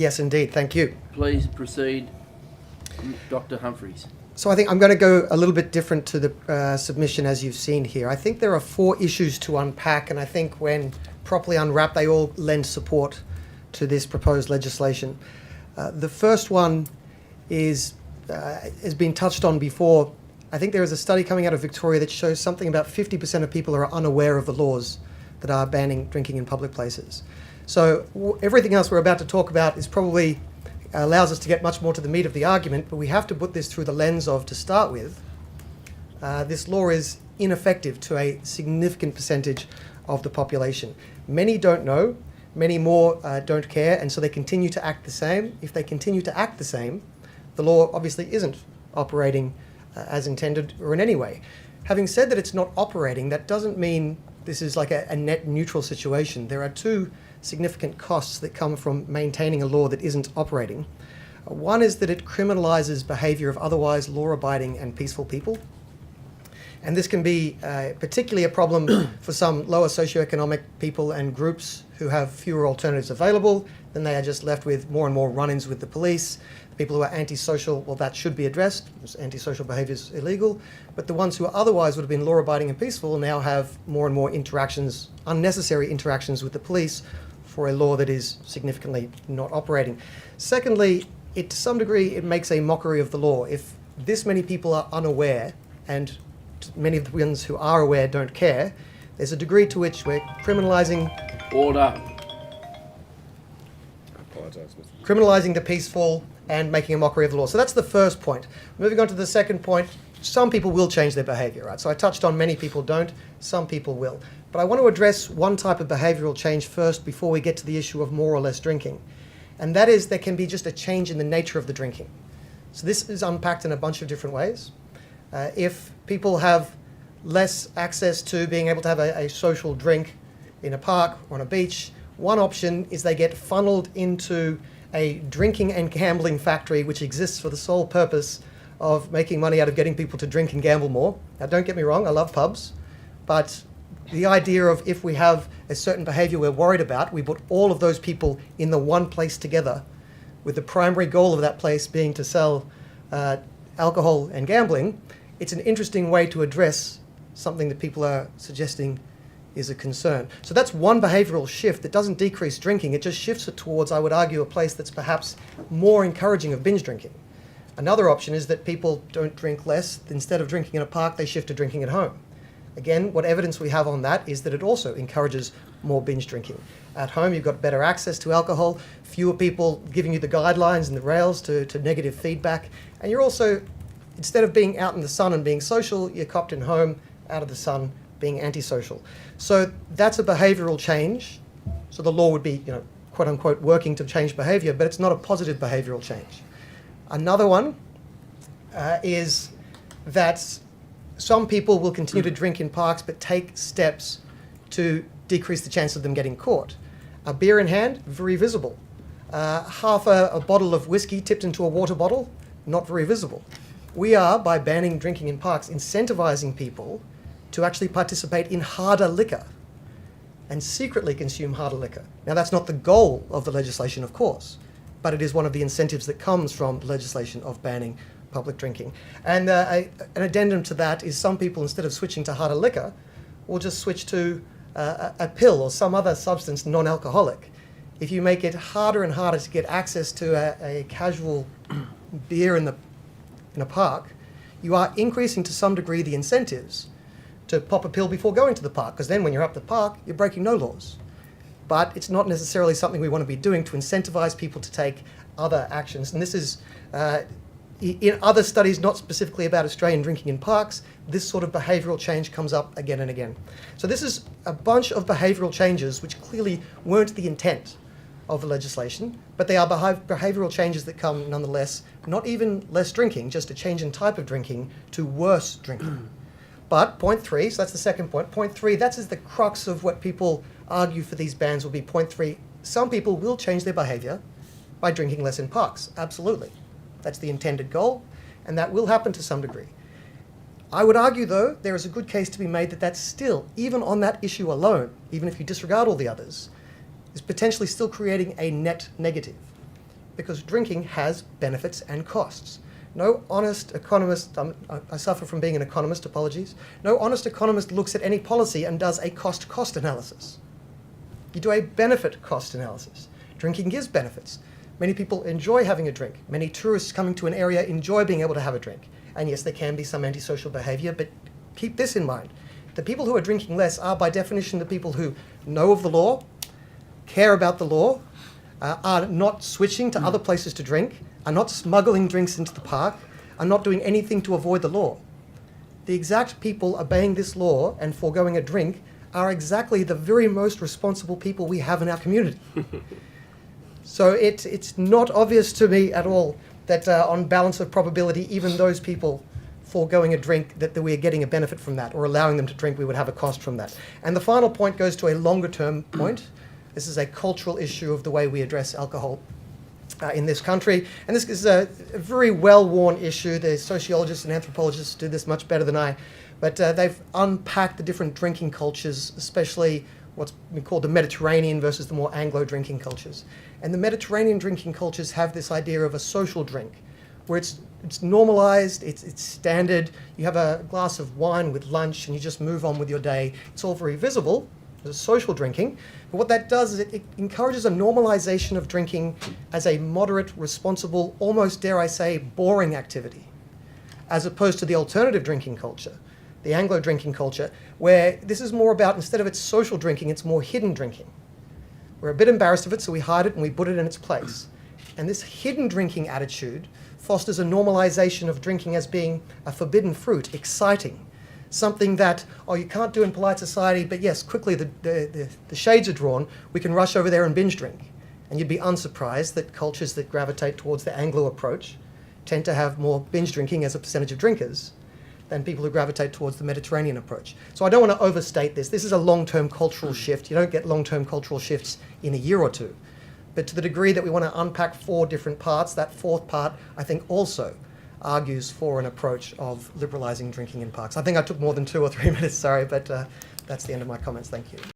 Yes, indeed. Thank you. Please proceed, Dr. Humphreys. So I think I'm going to go a little bit different to the submission as you've seen here. I think there are 4 issues to unpack, and I think when properly unwrapped, they all lend support to this proposed legislation. The first one is has been touched on before. I think there is a study coming out of Victoria that shows something about 50% of people are unaware of the laws that are banning drinking in public places. So everything else we're about to talk about is probably allows us to get much more to the meat of the argument, but we have to put this through the lens of, to start with, this law is ineffective to a significant percentage of the population. Many don't know, many more don't care, and so they continue to act the same. If they continue to act the same, the law obviously isn't operating as intended or in any way. Having said that it's not operating, that doesn't mean this is like a net neutral situation. There are 2 significant costs that come from maintaining a law that isn't operating. One is that it criminalises behaviour of otherwise law-abiding and peaceful people. And this can be particularly a problem for some lower socioeconomic people and groups who have fewer alternatives available. Then they are just left with more and more run-ins with the police. The people who are antisocial, well, that should be addressed, because antisocial behaviour is illegal. But the ones who otherwise would have been law-abiding and peaceful now have more and more interactions, unnecessary interactions with the police, for a law that is significantly not operating. Secondly, to some degree, it makes a mockery of the law. If this many people are unaware, and many of the ones who are aware don't care, there's a degree to which we're criminalising... Order. Criminalising the peaceful and making a mockery of the law. So that's the first point. Moving on to the second point, some people will change their behaviour, right? So I touched on many people don't, some people will. But I want to address one type of behavioural change first before we get to the issue of more or less drinking. And that is there can be just a change in the nature of the drinking. So this is unpacked in a bunch of different ways. If people have less access to being able to have a social drink in a park or on a beach, one option is they get funneled into a drinking and gambling factory which exists for the sole purpose of making money out of getting people to drink and gamble more. Now don't get me wrong, I love pubs, but the idea of if we have a certain behaviour we're worried about, we put all of those people in the one place together with the primary goal of that place being to sell alcohol and gambling, it's an interesting way to address something that people are suggesting is a concern. So that's one behavioural shift that doesn't decrease drinking, it just shifts it towards, I would argue, a place that's perhaps more encouraging of binge drinking. Another option is that people don't drink less. Instead of drinking in a park, they shift to drinking at home. Again, what evidence we have on that is that it also encourages more binge drinking. At home, you've got better access to alcohol, fewer people giving you the guidelines and the rails to negative feedback, and you're also, instead of being out in the sun and being social, you're copped in home, out of the sun, being antisocial. So that's a behavioural change. So the law would be, quote unquote, working to change behaviour, but it's not a positive behavioural change. Another one is that some people will continue to drink in parks but take steps to decrease the chance of them getting caught. A beer in hand, very visible. Half a bottle of whiskey tipped into a water bottle, not very visible. We are, by banning drinking in parks, incentivizing people to actually participate in harder liquor and secretly consume harder liquor. Now that's not the goal of the legislation, of course, but it is one of the incentives that comes from the legislation of banning public drinking. And an addendum to that is some people, instead of switching to harder liquor, will just switch to a pill or some other substance non-alcoholic. If you make it harder and harder to get access to a casual beer in a park, you are increasing to some degree the incentives to pop a pill before going to the park, because then when you're up the park, you're breaking no laws. But it's not necessarily something we want to be doing to incentivize people to take other actions. And this is, in other studies, not specifically about Australian drinking in parks, this sort of behavioural change comes up again and again. So this is a bunch of behavioural changes which clearly weren't the intent of the legislation, but they are behavioural changes that come nonetheless, not even less drinking, just a change in type of drinking to worse drinking. But point 3, so that's the second point. Point 3, that is the crux of what people argue for these bans will be. Point 3, some people will change their behaviour by drinking less in parks. Absolutely. That's the intended goal, and that will happen to some degree. I would argue, though, there is a good case to be made that that's still, even on that issue alone, even if you disregard all the others, is potentially still creating a net negative. because drinking has benefits and costs. No honest economist, I suffer from being an economist, apologies. No honest economist looks at any policy and does a cost-cost analysis. You do a benefit-cost analysis. Drinking gives benefits. Many people enjoy having a drink. Many tourists coming to an area enjoy being able to have a drink. And yes, there can be some antisocial behaviour, but keep this in mind. The people who are drinking less are by definition the people who know of the law, care about the law, are not switching to other places to drink, are not smuggling drinks into the park, are not doing anything to avoid the law. The exact people obeying this law and foregoing a drink are exactly the very most responsible people we have in our community. So it's not obvious to me at all that on balance of probability, even those people foregoing a drink, that we are getting a benefit from that, or allowing them to drink, we would have a cost from that. And the final point goes to a longer term point. This is a cultural issue of the way we address alcohol in this country. And this is a very well-worn issue. The sociologists and anthropologists do this much better than I. But they've unpacked the different drinking cultures, especially what's been called the Mediterranean versus the more Anglo drinking cultures. And the Mediterranean drinking cultures have this idea of a social drink, where it's normalized, it's standard. You have a glass of wine with lunch and you just move on with your day. It's all very visible. There's social drinking. But what that does is it encourages a normalization of drinking as a moderate, responsible, almost, dare I say, boring activity, as opposed to the alternative drinking culture, the Anglo drinking culture, where this is more about, instead of it's social drinking, it's more hidden drinking. We're a bit embarrassed of it, so we hide it and we put it in its place. And this hidden drinking attitude fosters a normalization of drinking as being a forbidden fruit, exciting, something that, oh, you can't do in polite society, but yes, quickly the shades are drawn, we can rush over there and binge drink. And you'd be unsurprised that cultures that gravitate towards the Anglo approach tend to have more binge drinking as a percentage of drinkers than people who gravitate towards the Mediterranean approach. So I don't want to overstate this. This is a long-term cultural shift. You don't get long-term cultural shifts in a year or two. But to the degree that we want to unpack 4 different parts, that 4th part, I think, also argues for an approach of liberalising drinking in parks. I think I took more than 2 or 3 minutes, sorry, but that's the end of my comments. Thank you.